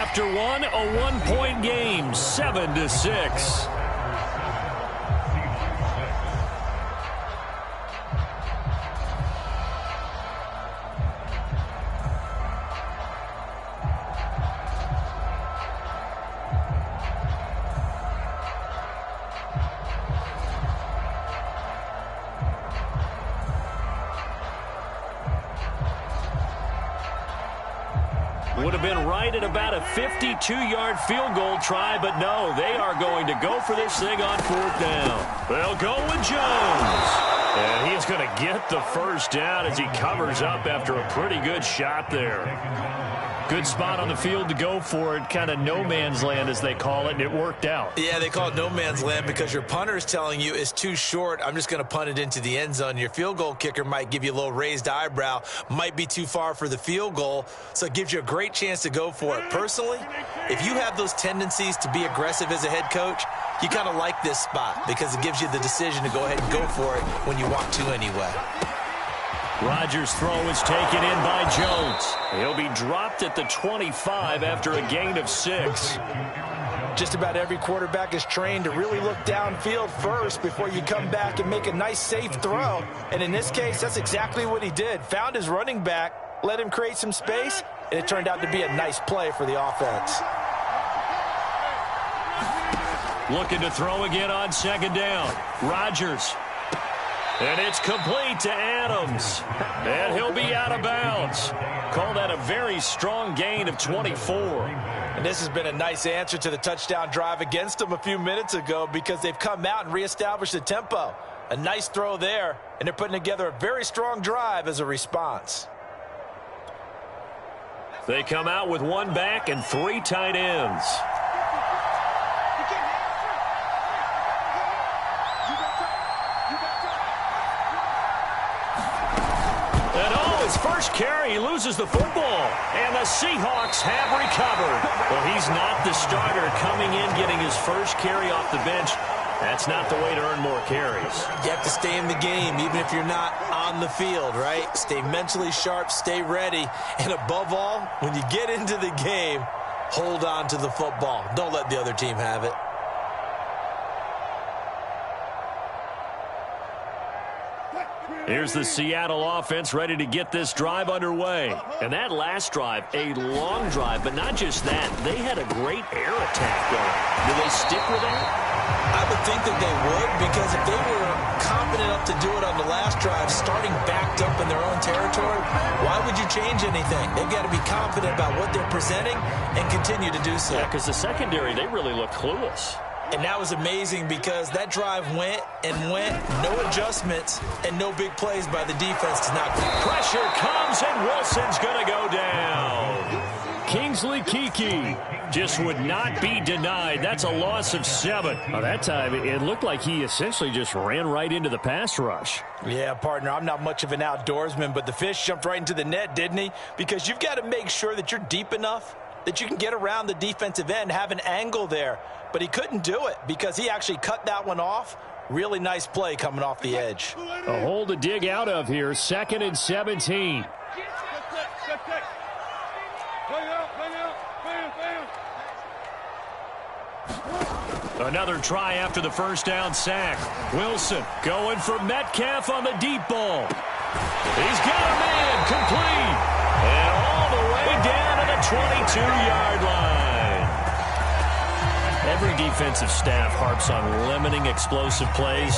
After one, a one-point game, 7-6. Would have been right at about a 52-yard field goal try, but no, they are going to go for this thing on 4th down. They'll go with Jones. And he's going to get the first down as he covers up after a pretty good shot there. Good spot on the field to go for it, kind of no man's land as they call it, and it worked out. Yeah, they call it no man's land because your punter is telling you it's too short. I'm just going to punt it into the end zone. Your field goal kicker might give you a little raised eyebrow, might be too far for the field goal, so it gives you a great chance to go for it. Personally, if you have those tendencies to be aggressive as a head coach, you kind of like this spot because it gives you the decision to go ahead and go for it when you want to anyway. Rodgers' throw is taken in by Jones. He'll be dropped at the 25 after a gain of 6. Just about every quarterback is trained to really look downfield first before you come back and make a nice, safe throw. And in this case, that's exactly what he did. Found his running back, let him create some space, and it turned out to be a nice play for the offense. Looking to throw again on 2nd down. Rodgers. And it's complete to Adams. And he'll be out of bounds. Call that a very strong gain of 24. And this has been a nice answer to the touchdown drive against them a few minutes ago because they've come out and reestablished the tempo. A nice throw there, and they're putting together a very strong drive as a response. They come out with 1 back and 3 tight ends. His first carry, he loses the football, and the Seahawks have recovered. Well, he's not the starter coming in, getting his first carry off the bench. That's not the way to earn more carries. You have to stay in the game, even if you're not on the field, right? Stay mentally sharp, stay ready, and above all, when you get into the game, hold on to the football. Don't let the other team have it. Here's the Seattle offense ready to get this drive underway. And that last drive, a long drive, but not just that. They had a great air attack going. Do they stick with that? I would think that they would, because if they were confident enough to do it on the last drive, starting backed up in their own territory, why would you change anything? They've got to be confident about what they're presenting and continue to do so. Yeah, because the secondary, they really look clueless. And that was amazing because that drive went and went, no adjustments, and no big plays by the defense to knock it. Pressure comes, and Wilson's going to go down. Kingsley Keke just would not be denied. That's a loss of 7. Well, that time, it looked like he essentially just ran right into the pass rush. Yeah, partner, I'm not much of an outdoorsman, but the fish jumped right into the net, didn't he? Because you've got to make sure that you're deep enough that you can get around the defensive end, have an angle there. But he couldn't do it because he actually cut that one off. Really nice play coming off the edge. A hole to dig out of here. 2nd and 17. Another try after the first down sack. Wilson going for Metcalf on the deep ball. He's got a man complete. And all the way down to the 22-yard line. Every defensive staff harps on limiting explosive plays.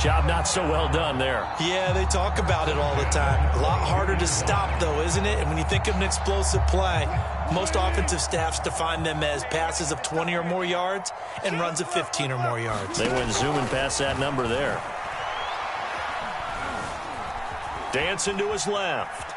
Job not so well done there. Yeah, they talk about it all the time. A lot harder to stop, though, isn't it? And when you think of an explosive play, most offensive staffs define them as passes of 20 or more yards and runs of 15 or more yards. They went zooming past that number there. Dancing to his left.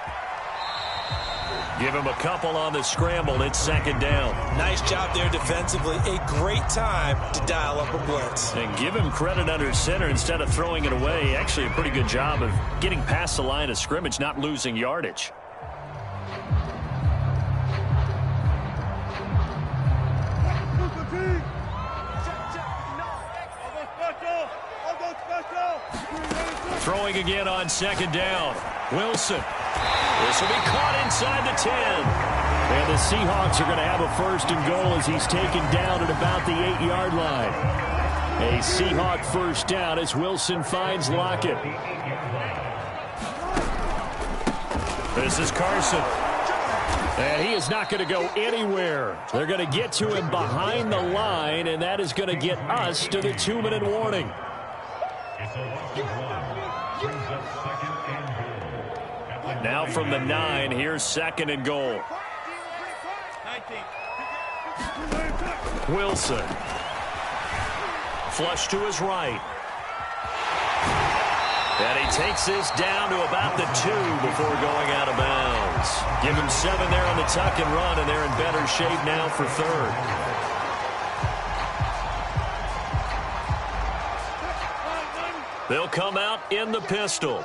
Give him a couple on the scramble. It's 2nd down. Nice job there defensively. A great time to dial up a blitz. And give him credit under center instead of throwing it away. Actually a pretty good job of getting past the line of scrimmage, not losing yardage. Throwing again on 2nd down. Wilson. This will be caught inside the 10. And the Seahawks are going to have a 1st and goal as he's taken down at about the 8-yard line. A Seahawk 1st down as Wilson finds Lockett. This is Carson. And he is not going to go anywhere. They're going to get to him behind the line, and that is going to get us to the 2-minute warning. Now from the 9, here's 2nd and goal. Wilson. Flush to his right. And he takes this down to about the 2 before going out of bounds. Give him 7 there on the tuck and run, and they're in better shape now for 3rd. They'll come out in the pistol.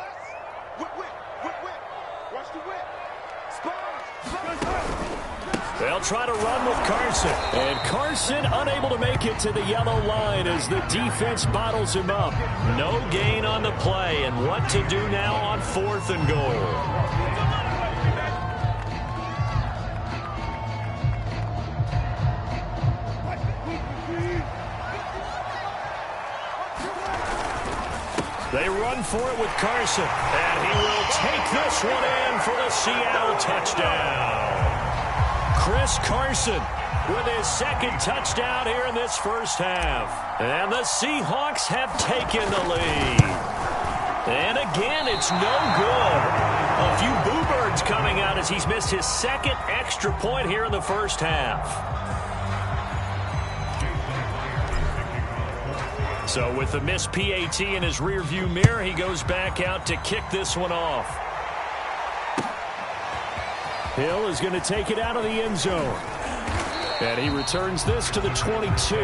They'll try to run with Carson. And Carson unable to make it to the yellow line as the defense bottles him up. No gain on the play, and what to do now on 4th and goal. They run for it with Carson, and he will take this one in for the Seattle touchdown. Chris Carson with his 2nd touchdown here in this 1st half. And the Seahawks have taken the lead. And again, it's no good. A few boo birds coming out as he's missed his 2nd extra point here in the 1st half. So with the missed PAT in his rearview mirror, he goes back out to kick this one off. Hill is going to take it out of the end zone. And he returns this to the 22.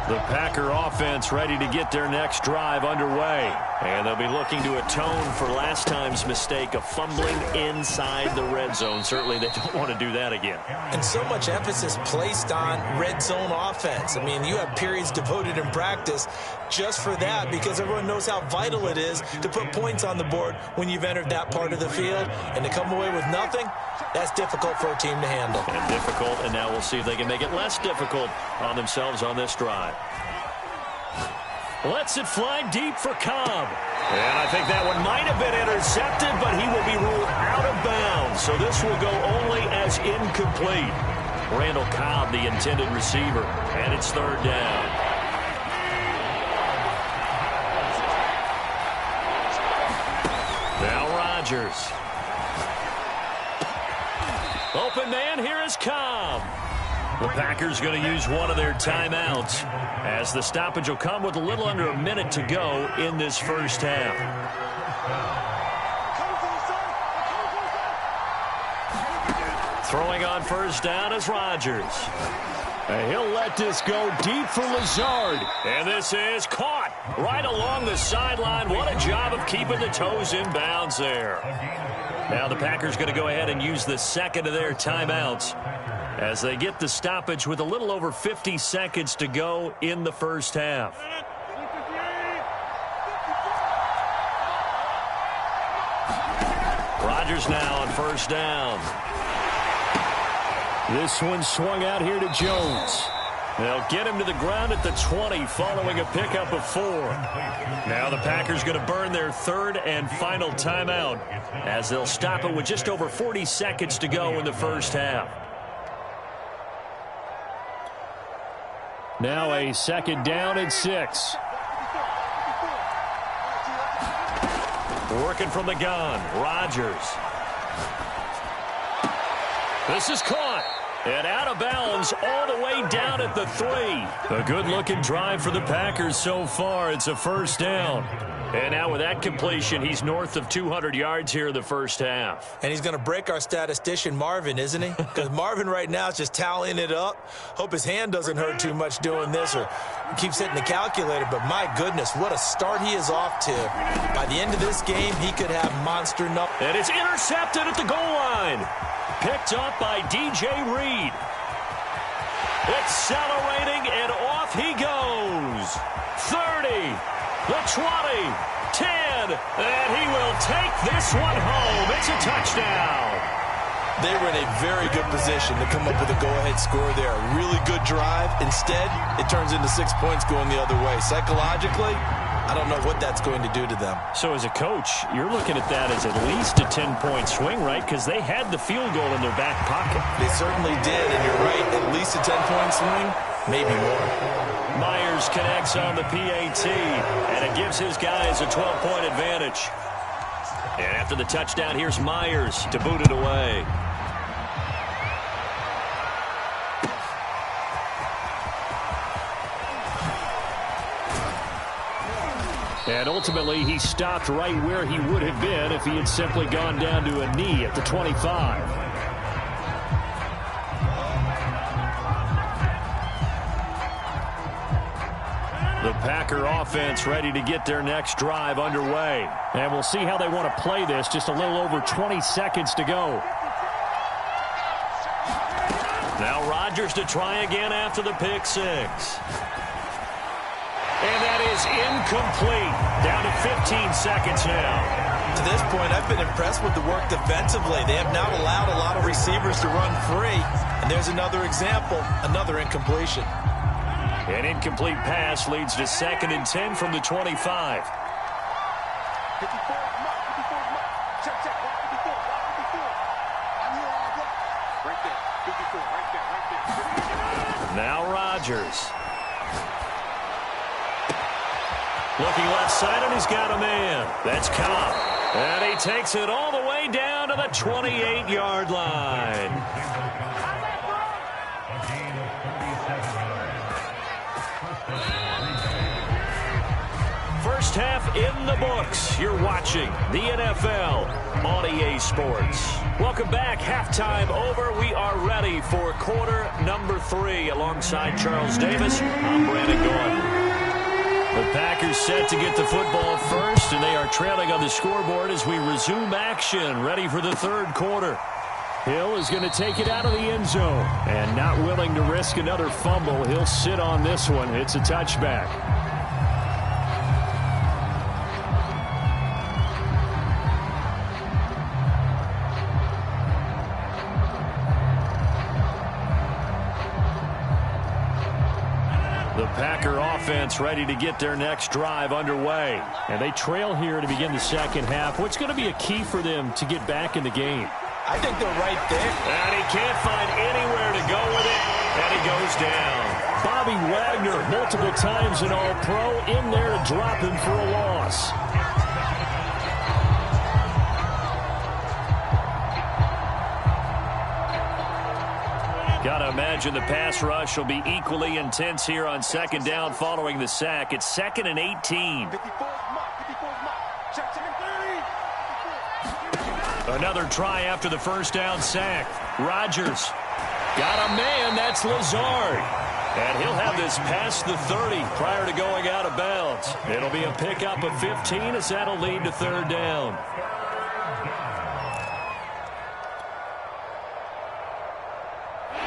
The Packer offense ready to get their next drive underway. And they'll be looking to atone for last time's mistake of fumbling inside the red zone. Certainly they don't want to do that again. And so much emphasis placed on red zone offense. I mean, you have periods devoted in practice just for that because everyone knows how vital it is to put points on the board when you've entered that part of the field. And to come away with nothing, that's difficult for a team to handle. And difficult, and now we'll see if they can make it less difficult on themselves on this drive. Lets it fly deep for Cobb. And I think that one might have been intercepted, but he will be ruled out of bounds. So this will go only as incomplete. Randall Cobb, the intended receiver, and it's 3rd down. Now Rodgers. Open man, here is Cobb. The Packers going to use one of their timeouts as the stoppage will come with a little under a minute to go in this 1st half. Throwing on 1st down is Rodgers. And he'll let this go deep for Lazard. And this is caught right along the sideline. What a job of keeping the toes in bounds there. Now the Packers going to go ahead and use the 2nd of their timeouts as they get the stoppage with a little over 50 seconds to go in the 1st half. Rodgers now on 1st down. This one swung out here to Jones. They'll get him to the ground at the 20 following a pickup of 4. Now the Packers going to burn their 3rd and final timeout as they'll stop it with just over 40 seconds to go in the 1st half. Now a 2nd down and 6. Working from the gun, Rodgers. This is caught. And out of bounds all the way down at the 3. A good-looking drive for the Packers so far. It's a 1st down. And now with that completion, he's north of 200 yards here in the 1st half. And he's going to break our statistician Marvin, isn't he? Because Marvin right now is just tallying it up. Hope his hand doesn't hurt too much doing this or keeps hitting the calculator. But my goodness, what a start he is off to. By the end of this game, he could have monster numbers. And it's intercepted at the goal line. Picked up by DJ Reed. Accelerating, and off he goes. 30, the 20, 10, and he will take this one home. It's a touchdown. They were in a very good position to come up with a go-ahead score there. A really good drive. Instead, it turns into 6 points going the other way. Psychologically, I don't know what that's going to do to them. So as a coach, you're looking at that as at least a 10-point swing, right? Because they had the field goal in their back pocket. They certainly did, and you're right. At least a 10-point swing, maybe more. Myers connects on the PAT, and it gives his guys a 12-point advantage. And after the touchdown, here's Myers to boot it away. And ultimately, he stopped right where he would have been if he had simply gone down to a knee at the 25. The Packer offense ready to get their next drive underway. And we'll see how they want to play this. Just a little over 20 seconds to go. Now Rodgers to try again after the pick six. And that is incomplete. Down to 15 seconds now. To this point, I've been impressed with the work defensively. They have now allowed a lot of receivers to run free. And there's another example, another incompletion. An incomplete pass leads to 2nd and 10 from the 25. Now Rodgers. Looking left side, and he's got a man. That's Cobb. And he takes it all the way down to the 28-yard line. First half in the books. You're watching the NFL on EA Sports. Welcome back. Halftime over. We are ready for quarter number 3. Alongside Charles Davis, I'm Brandon Gordon. The Packers set to get the football first, and they are trailing on the scoreboard as we resume action, ready for the third quarter. Hill is going to take it out of the end zone, and not willing to risk another fumble. He'll sit on this one. It's a touchback. The Packer offense ready to get their next drive underway. And they trail here to begin the second half. What's going to be a key for them to get back in the game? I think they're right there. And he can't find anywhere to go with it. And he goes down. Bobby Wagner, multiple times an All-Pro, in there to drop him for a loss. Got to imagine the pass rush will be equally intense here on second down following the sack. It's 2nd and 18. Another try after the first down sack. Rodgers got a man. That's Lazard. And he'll have this past the 30 prior to going out of bounds. It'll be a pickup of 15 as that'll lead to third down.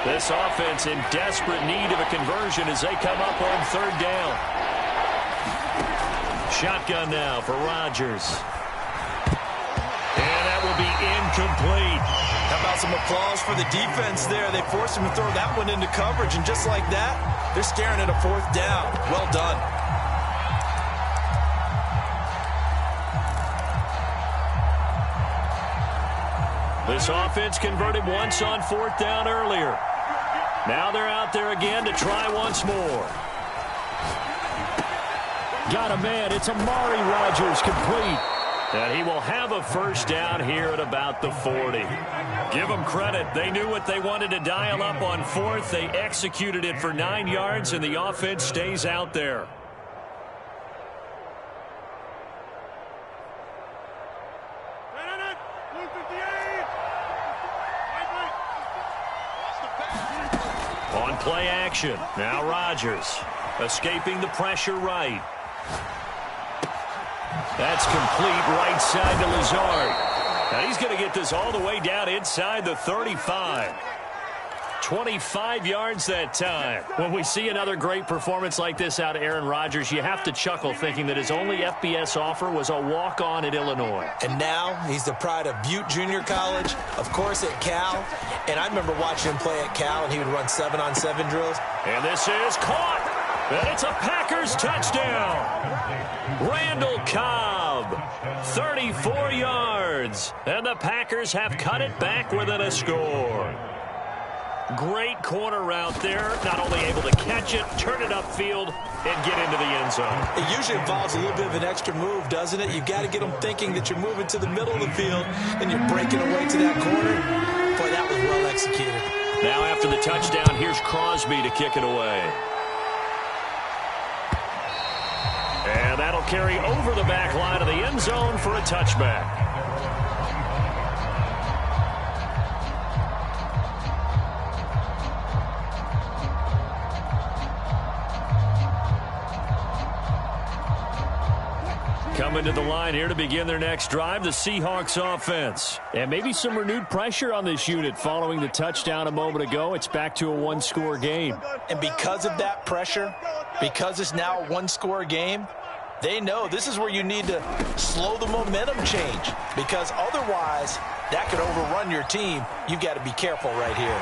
This offense in desperate need of a conversion as they come up on third down. Shotgun now for Rodgers. And that will be incomplete. How about some applause for the defense there? They forced him to throw that one into coverage, and just like that, they're staring at a fourth down. Well done. This offense converted once on fourth down earlier. Now they're out there again to try once more. Got a man. It's Amari Rodgers, complete. And he will have a first down here at about the 40. Give them credit. They knew what they wanted to dial up on fourth. They executed it for 9 yards, and the offense stays out there. On play action. Now Rodgers escaping the pressure right. That's complete right side to Lazard. Now he's going to get this all the way down inside the 35. 25 yards that time. When we see another great performance like this out of Aaron Rodgers, you have to chuckle thinking that his only FBS offer was a walk-on at Illinois. And now he's the pride of Butte Junior College, of course at Cal. And I remember watching him play at Cal, and he would run 7-on-7 drills. And this is caught. And it's a Packers touchdown. Randall Cobb, 34 yards. And the Packers have cut it back within a score. Great corner route there. Not only able to catch it, turn it upfield, and get into the end zone. It usually involves a little bit of an extra move, doesn't it? You've got to get them thinking that you're moving to the middle of the field, and you're breaking away to that corner. Boy, that was well executed. Now after the touchdown, here's Crosby to kick it away. And that'll carry over the back line of the end zone for a touchback. Coming to the line here to begin their next drive, the Seahawks offense. And maybe some renewed pressure on this unit following the touchdown a moment ago. It's back to a one-score game. And because of that pressure, because it's now a one-score game, they know this is where you need to slow the momentum change, because otherwise that could overrun your team. You've got to be careful right here.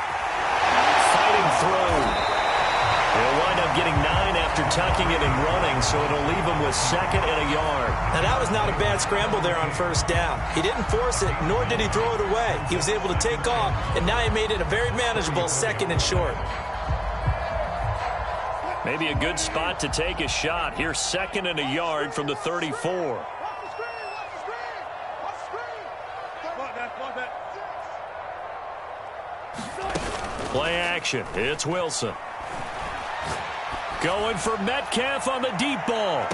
Fighting through. They'll wind up getting 9 after tucking it and running, so it'll leave them with 2nd and a yard. Now, that was not a bad scramble there on first down. He didn't force it, nor did he throw it away. He was able to take off, and now he made it a very manageable 2nd and short. Maybe a good spot to take a shot. Here's 2nd and a yard from the 34. Play action. It's Wilson. Going for Metcalf on the deep ball.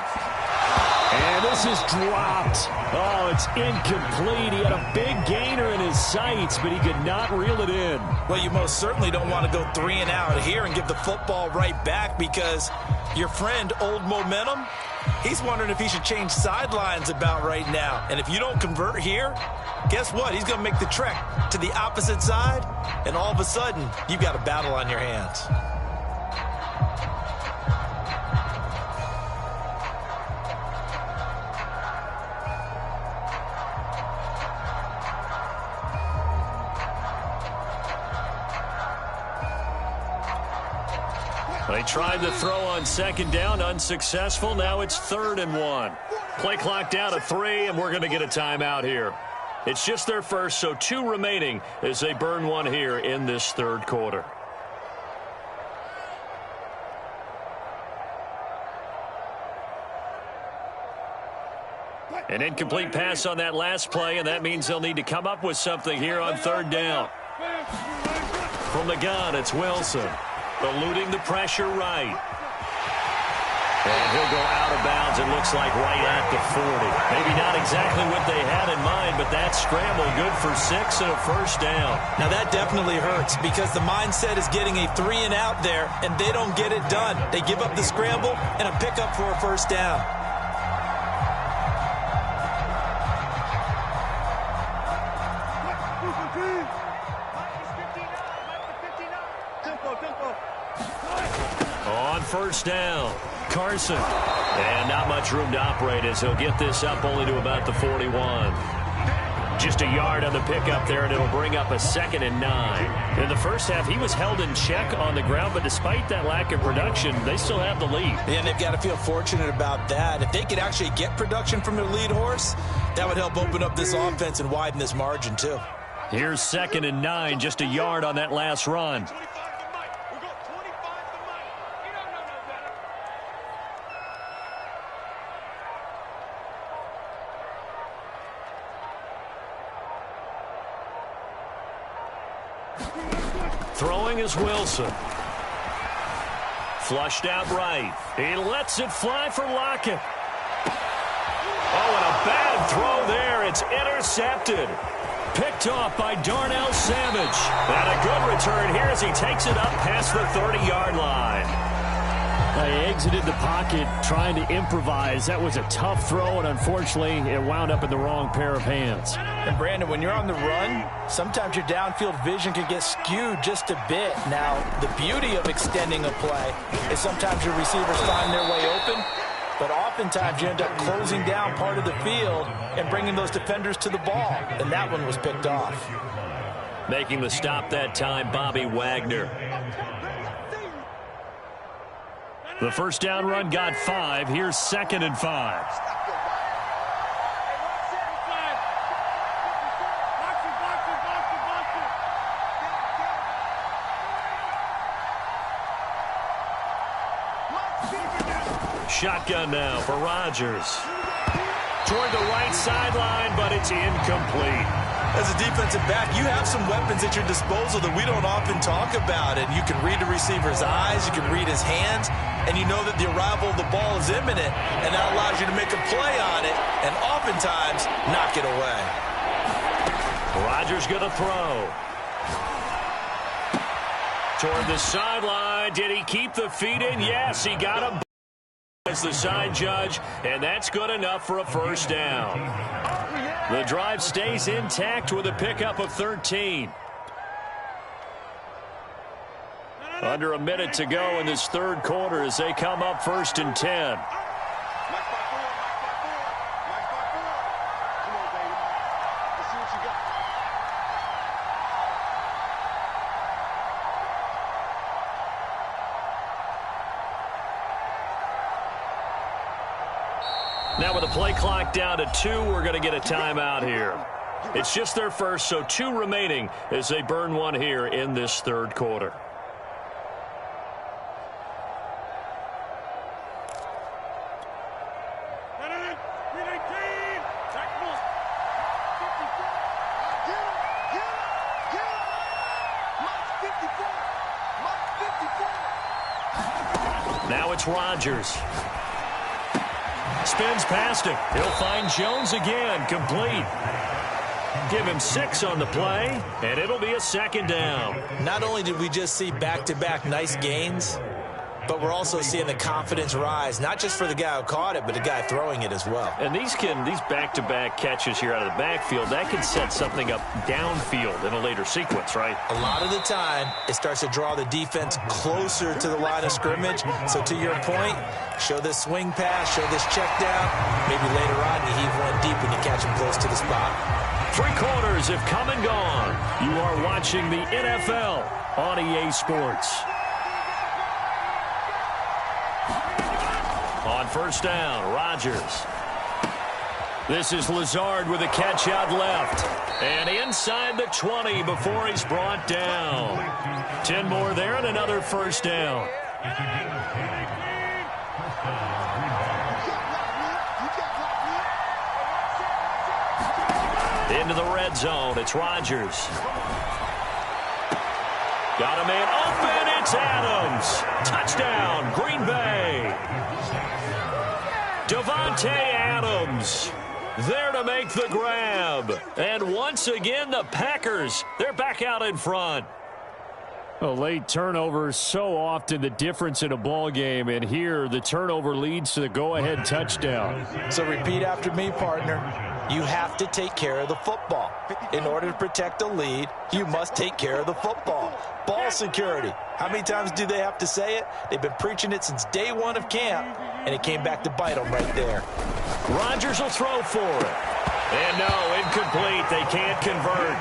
And this is dropped. Oh, it's incomplete. He had a big gainer in his sights, but he could not reel it in. Well, you most certainly don't want to go 3 and out here and give the football right back, because your friend, Old Momentum, he's wondering if he should change sidelines about right now. And if you don't convert here, guess what? He's going to make the trek to the opposite side, and all of a sudden, you've got a battle on your hands. They tried to throw on 2nd down, unsuccessful. Now it's 3rd and 1. Play clock down to 3, and we're going to get a timeout here. It's just their first, so 2 remaining as they burn one here in this 3rd quarter. An incomplete pass on that last play, and that means they'll need to come up with something here on 3rd down. From the gun, it's Wilson. Eluding the pressure right. And he'll go out of bounds, it looks like, right at the 40. Maybe not exactly what they had in mind, but that scramble good for 6 and a 1st down. Now that definitely hurts, because the mindset is getting a 3 and out there, and they don't get it done. They give up the scramble and a pickup for a 1st down. On 1st down, Carson. And not much room to operate as he'll get this up only to about the 41. Just a yard on the pickup there, and it'll bring up a 2nd and 9. In the first half, he was held in check on the ground, but despite that lack of production, they still have the lead. And they've got to feel fortunate about that. If they could actually get production from their lead horse, that would help open up this offense and widen this margin too. Here's 2nd and 9, just a yard on that last run. Throwing is Wilson. Flushed out right. He lets it fly for Lockett. Oh, and a bad throw there. It's intercepted. Picked off by Darnell Savage. And a good return here as he takes it up past the 30-yard line. They exited the pocket trying to improvise. That was a tough throw, and unfortunately, it wound up in the wrong pair of hands. And, Brandon, when you're on the run, sometimes your downfield vision can get skewed just a bit. Now, the beauty of extending a play is sometimes your receivers find their way open, but oftentimes you end up closing down part of the field and bringing those defenders to the ball, and that one was picked off. Making the stop that time, Bobby Wagner. The first down run got 5. Here's 2nd and 5. Shotgun now for Rodgers. Toward the right sideline, but it's incomplete. As a defensive back, you have some weapons at your disposal that we don't often talk about. And you can read the receiver's eyes, you can read his hands, and you know that the arrival of the ball is imminent, and that allows you to make a play on it and oftentimes knock it away. Rodgers going to throw. Toward the sideline. Did he keep the feet in? Yes, he got him as the side judge, and that's good enough for a first down. The drive stays intact with a pickup of 13. Under a minute to go in this third quarter as they come up 1st and 10. Now with the play clock down to 2, we're going to get a timeout here. It's just their first, so 2 remaining as they burn one here in this third quarter. Now it's Rodgers. Spins past him. He'll find Jones again. Complete. Give him 6 on the play, and it'll be a 2nd down. Not only did we just see back-to-back nice gains, but we're also seeing the confidence rise, not just for the guy who caught it, but the guy throwing it as well. And these back-to-back catches here out of the backfield, that can set something up downfield in a later sequence, right? A lot of the time, it starts to draw the defense closer to the line of scrimmage. So to your point, show this swing pass, show this check down. Maybe later on you heave one deep when you catch him close to the spot. 3 quarters have come and gone. You are watching the NFL on EA Sports. On first down, Rodgers. This is Lazard with a catch out left. And inside the 20 before he's brought down. 10 more there and another first down. Into the red zone, it's Rodgers. Got a man open, it's Adams. Touchdown, Green Bay. Davante Adams there to make the grab. And once again, the Packers, they're back out in front. A late turnover, so often the difference in a ball game, and here the turnover leads to the go-ahead touchdown. So repeat after me, partner. You have to take care of the football. In order to protect a lead, you must take care of the football. Ball security. How many times do they have to say it? They've been preaching it since day 1 of camp, and it came back to bite them right there. Rodgers will throw for it. And no, incomplete. They can't convert.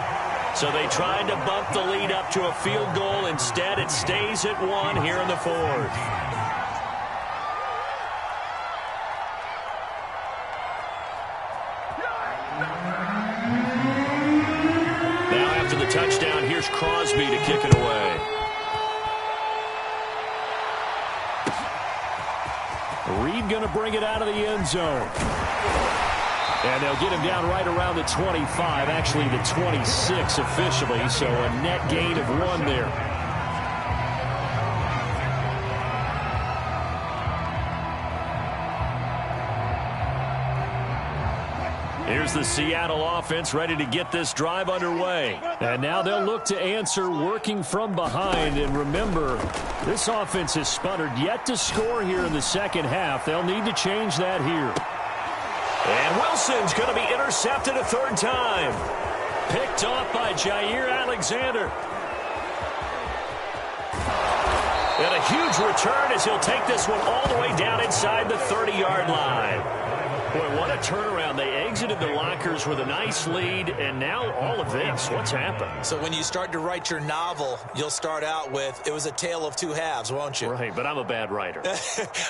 So they tried to bump the lead up to a field goal. Instead, it stays at 1 here in the 4th. Now after the touchdown, here's Crosby to kick it away. Reed going to bring it out of the end zone. And they'll get him down right around the 25, actually the 26 officially, so a net gain of 1 there. Here's Here's the Seattle offense ready to get this drive underway. And now they'll look to answer working from behind. And remember, this offense has sputtered yet to score here in the second half. They'll need to change that here. And Wilson's going to be intercepted a third time. Picked off by Jair Alexander. And a huge return as he'll take this one all the way down inside the 30-yard line. Boy, what a turnaround. They exited the lockers with a nice lead, and now all of this. What's happened? So when you start to write your novel, you'll start out with, it was a tale of two halves, won't you? Right, but I'm a bad writer.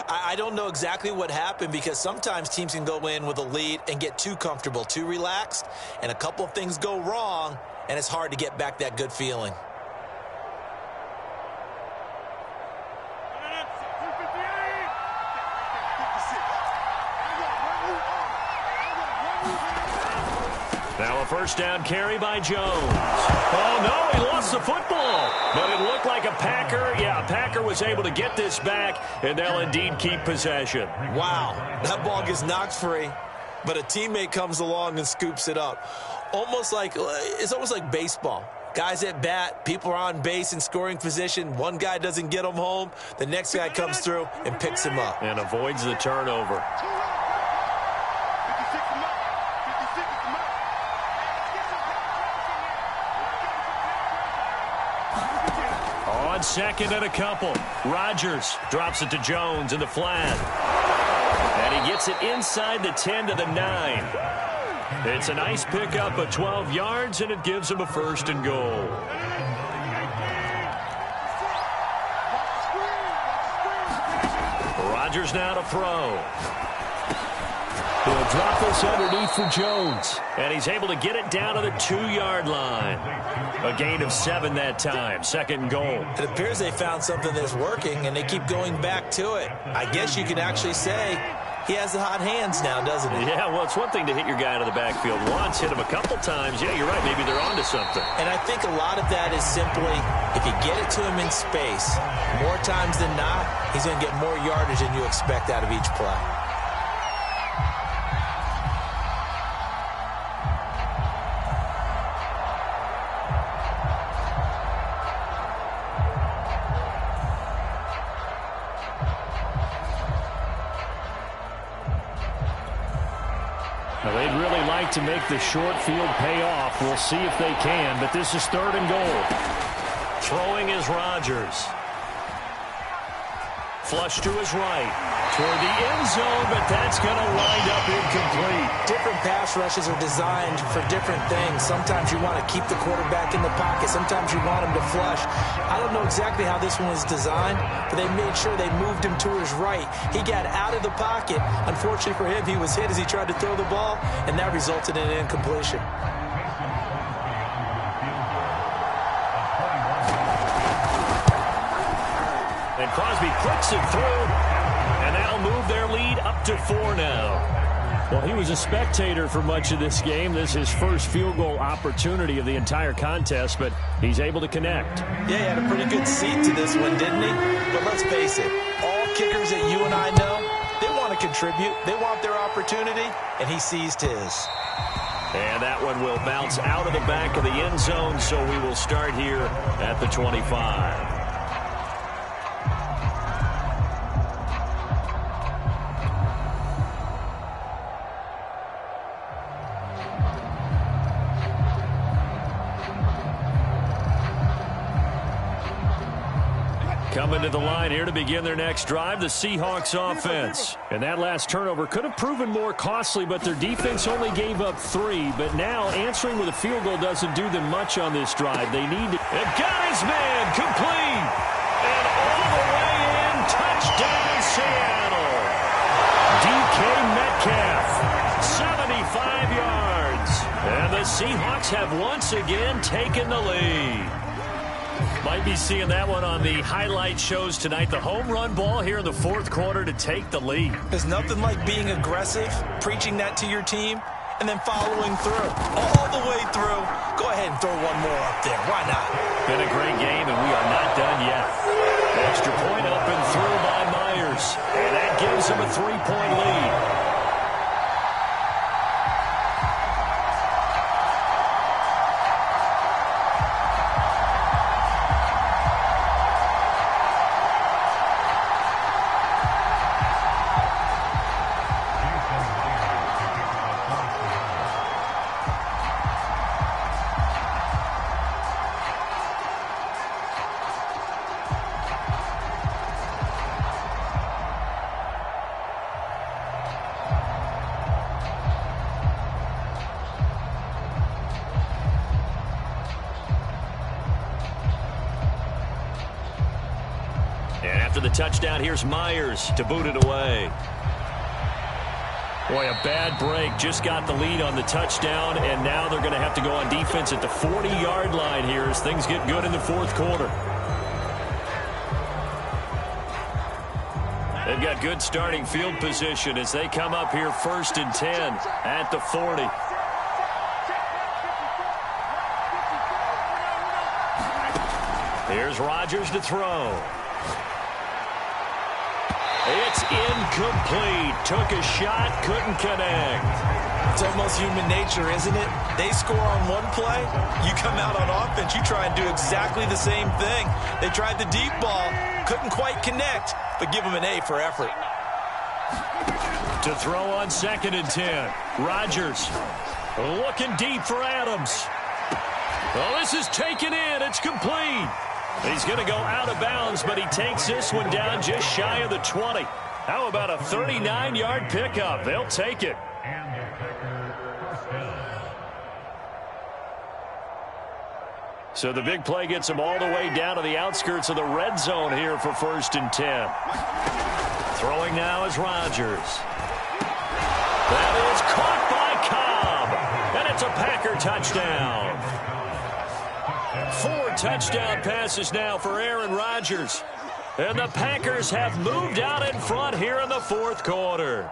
I don't know exactly what happened because sometimes teams can go in with a lead and get too comfortable, too relaxed, and a couple of things go wrong, and it's hard to get back that good feeling. Now a first down carry by Jones. Oh, no, he lost the football. But it looked like a Packer was able to get this back, and they'll indeed keep possession. Wow, that ball gets knocked free, but a teammate comes along and scoops it up. It's almost like baseball. Guys at bat, people are on base in scoring position. One guy doesn't get him home. The next guy comes through and picks him up. And avoids the turnover. On second and a couple. Rodgers drops it to Jones in the flat. And he gets it inside the 10 to the 9. It's a nice pickup of 12 yards, and it gives him a first and goal. Rodgers now to throw. He'll drop this underneath for Jones. And he's able to get it down to the 2-yard line. A gain of 7 that time. Second and goal. It appears they found something that's working, and they keep going back to it. I guess you could actually say he has the hot hands now, doesn't he? Yeah, well, it's one thing to hit your guy out of the backfield once, hit him a couple times. Yeah, you're right. Maybe they're onto something. And I think a lot of that is simply if you get it to him in space, more times than not, he's going to get more yardage than you expect out of each play. Now, they'd really like to make the short field pay off. We'll see if they can, but this is third and goal. Throwing is Rodgers. Flush to his right. Toward the end zone, but that's going to wind up incomplete. Different pass rushes are designed for different things. Sometimes you want to keep the quarterback in the pocket. Sometimes you want him to flush. I don't know exactly how this one was designed, but they made sure they moved him to his right. He got out of the pocket. Unfortunately for him, he was hit as he tried to throw the ball, and that resulted in an incompletion. And Crosby clicks it through, and that'll move their lead up to 4 now. Well, he was a spectator for much of this game. This is his first field goal opportunity of the entire contest, but he's able to connect. Yeah, he had a pretty good seat to this one, didn't he? But let's face it, all kickers that you and I know, they want to contribute. They want their opportunity, and he seized his. And that one will bounce out of the back of the end zone, so we will start here at the 25. Coming to the line here to begin their next drive, the Seahawks offense. And that last turnover could have proven more costly, but their defense only gave up 3. But now answering with a field goal doesn't do them much on this drive. They need to... And got his man complete. And all the way in, touchdown Seattle. DK Metcalf, 75 yards. And the Seahawks have once again taken the lead. Might be seeing that one on the highlight shows tonight. The home run ball here in the fourth quarter to take the lead. There's nothing like being aggressive, preaching that to your team, and then following through. All the way through. Go ahead and throw one more up there. Why not? Been a great game, and we are not done yet. Extra point up and through by Myers. And that gives him a 3-point lead. After the touchdown, here's Myers to boot it away. Boy, a bad break. Just got the lead on the touchdown, and now they're going to have to go on defense at the 40-yard line here as things get good in the fourth quarter. They've got good starting field position as they come up here 1st and 10 at the 40. Here's Rodgers to throw. It's incomplete. Took a shot, couldn't connect. It's almost human nature, isn't it? They score on one play, you come out on offense, you try and do exactly the same thing. They tried the deep ball, couldn't quite connect, but give them an A for effort. To throw on 2nd and 10. Rodgers looking deep for Adams. Well, this is taken in. It's complete. He's going to go out of bounds, but he takes this one down just shy of the 20. How about a 39-yard pickup? They'll take it. So the big play gets him all the way down to the outskirts of the red zone here for 1st and 10. Throwing now is Rodgers. That is caught by Cobb, and it's a Packer touchdown. 4 touchdown passes now for Aaron Rodgers. And the Packers have moved out in front here in the fourth quarter.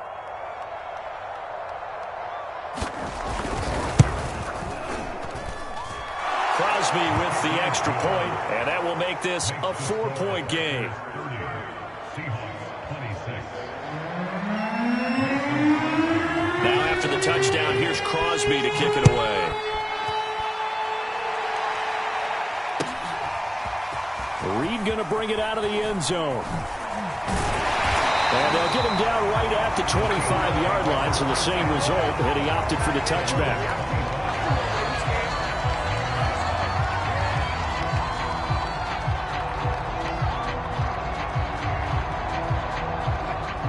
Crosby with the extra point, and that will make this a 4-point game. Now after the touchdown, here's Crosby to kick it away. Reed going to bring it out of the end zone. And they'll get him down right at the 25-yard line, so the same result, and he opted for the touchback.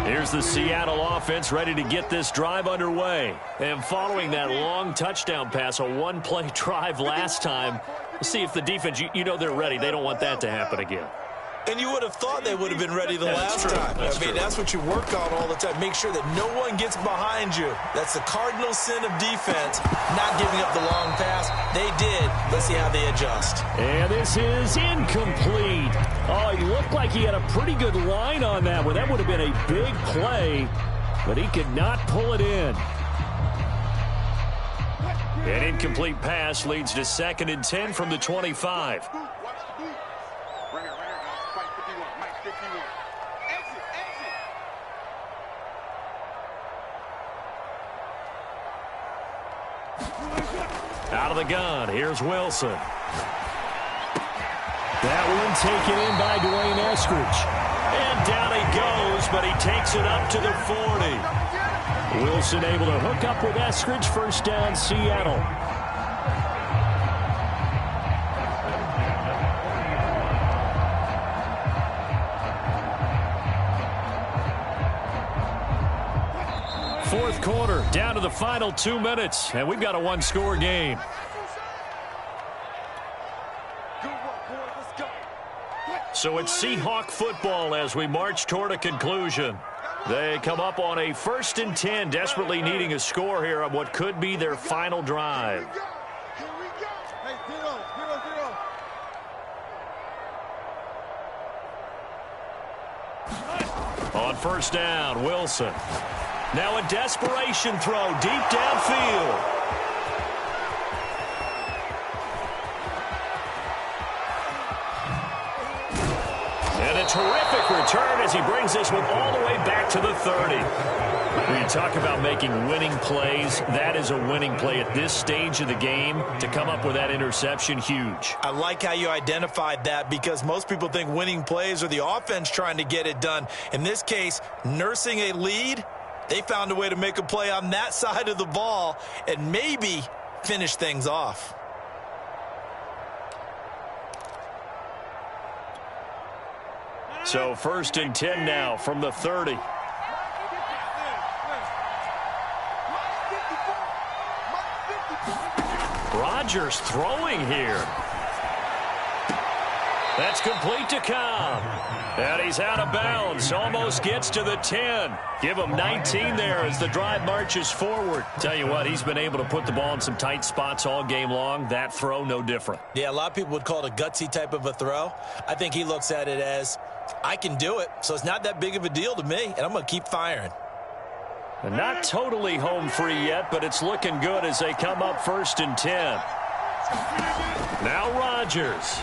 Here's the Seattle offense ready to get this drive underway. And following that long touchdown pass, a one-play drive last time, see if the defense, you know they're ready. They don't want that to happen again. And you would have thought they would have been ready the last time. That's what you work on all the time. Make sure that no one gets behind you. That's the cardinal sin of defense, not giving up the long pass. They did. Let's see how they adjust. And this is incomplete. Oh, he looked like he had a pretty good line on that one. That would have been a big play, but he could not pull it in. An incomplete pass leads to 2nd and 10 from the 25. Out of the gun, here's Wilson. That one taken in by Dwayne Eskridge. And down he goes, but he takes it up to the 40. Wilson able to hook up with Eskridge. 1st down, Seattle. Fourth quarter, down to the final 2 minutes, and we've got a one-score game. So it's Seahawk football as we march toward a conclusion. They come up on a 1st and 10, desperately needing a score here on what could be their final drive. On 1st down, Wilson. Now a desperation throw deep downfield. And a terrific return as he brings this one all the way back to the 30. When you talk about making winning plays, that is a winning play at this stage of the game. To come up with that interception, huge. I like how you identified that because most people think winning plays are the offense trying to get it done. In this case, nursing a lead, they found a way to make a play on that side of the ball and maybe finish things off. So 1st and 10 now from the 30. Rodgers throwing here. That's complete to Cobb. And he's out of bounds. Almost gets to the 10. Give him 19 there as the drive marches forward. Tell you what, he's been able to put the ball in some tight spots all game long. That throw, no different. Yeah, a lot of people would call it a gutsy type of a throw. I think he looks at it as, I can do it, so it's not that big of a deal to me, and I'm going to keep firing. And not totally home free yet, but it's looking good as they come up 1st and 10. Now Rodgers.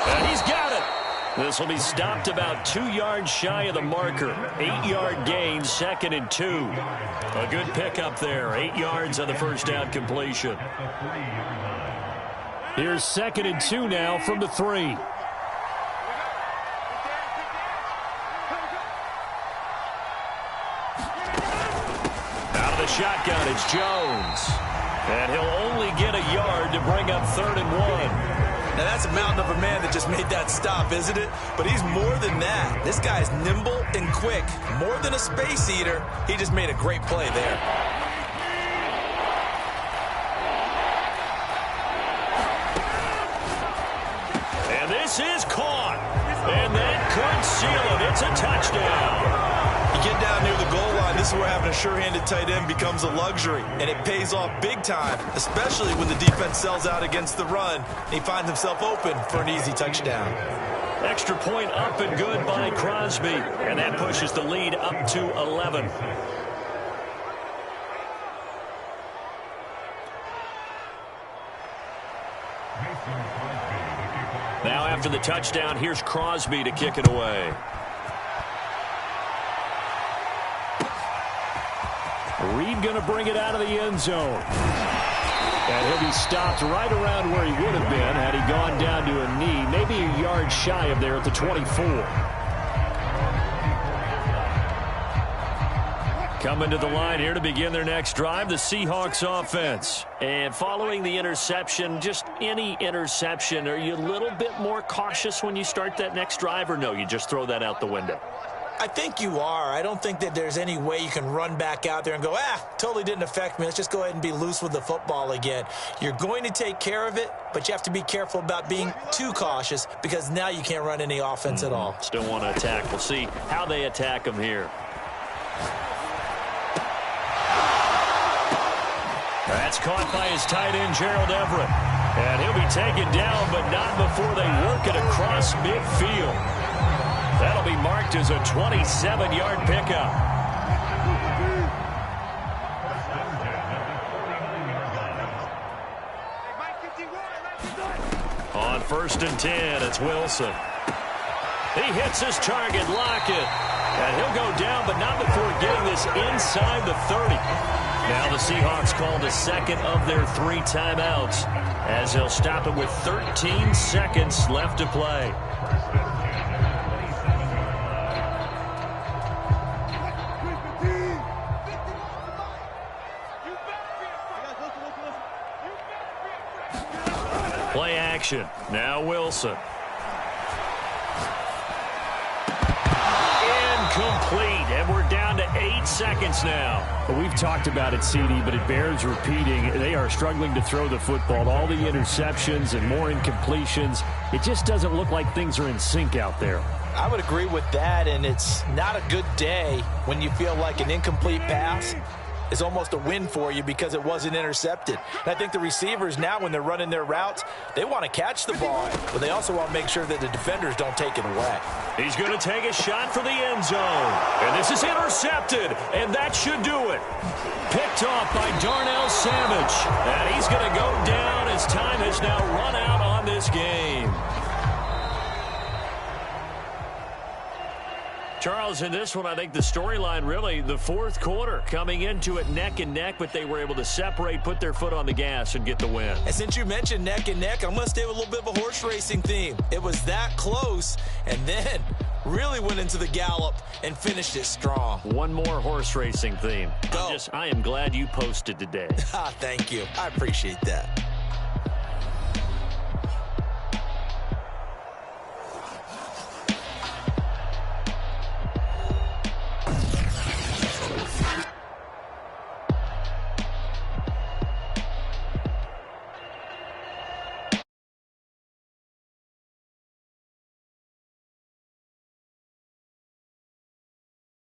And he's got it. This will be stopped about 2 yards shy of the marker. 8-yard gain, 2nd and 2. A good pickup there. 8 yards on the first down completion. Here's 2nd and 2 now from the 3. Out of the shotgun, it's Jones. And he'll only get a yard to bring up 3rd and 1. Now, that's a mountain of a man that just made that stop, isn't it? But he's more than that. This guy's nimble and quick. More than a space eater. He just made a great play there. And this is caught. And that could seal it. It's a touchdown. You get down near the goal line, this is where having a sure-handed tight end becomes a luxury, and it pays off big time, especially when the defense sells out against the run, and he finds himself open for an easy touchdown. Extra point up and good by Crosby, and that pushes the lead up to 11. Now after the touchdown, here's Crosby to kick it away. Reed going to bring it out of the end zone. And he'll be stopped right around where he would have been had he gone down to a knee, maybe a yard shy of there at the 24. Coming to the line here to begin their next drive, the Seahawks offense. And following the interception, just any interception, are you a little bit more cautious when you start that next drive, or no, you just throw that out the window? I think you are. I don't think that there's any way you can run back out there and go, totally didn't affect me. Let's just go ahead and be loose with the football again. You're going to take care of it, but you have to be careful about being too cautious because now you can't run any offense at all. Still want to attack. We'll see how they attack him here. That's caught by his tight end, Gerald Everett. And he'll be taken down, but not before they work it across midfield. That'll be marked as a 27-yard pickup. On 1st and 10, it's Wilson. He hits his target, Lockett. And he'll go down, but not before getting this inside the 30. Now the Seahawks called a second of their 3 timeouts as they'll stop it with 13 seconds left to play. Play action. Now Wilson. Incomplete. And we're down to 8 seconds now. Well, we've talked about it, CD, but it bears repeating. They are struggling to throw the football. All the interceptions and more incompletions. It just doesn't look like things are in sync out there. I would agree with that, and it's not a good day when you feel like an incomplete pass is almost a win for you because it wasn't intercepted. And I think the receivers now, when they're running their routes, they want to catch the ball, but they also want to make sure that the defenders don't take it away. He's going to take a shot for the end zone. And this is intercepted, and that should do it. Picked off by Darnell Savage. And he's going to go down as time has now run out on this game. Charles, in this one, I think the storyline really, the 4th quarter, coming into it neck and neck, but they were able to separate, put their foot on the gas, and get the win. And since you mentioned neck and neck, I'm going to stay with a little bit of a horse racing theme. It was that close, and then really went into the gallop and finished it strong. One more horse racing theme. Go. I am glad you posted today. Thank you. I appreciate that.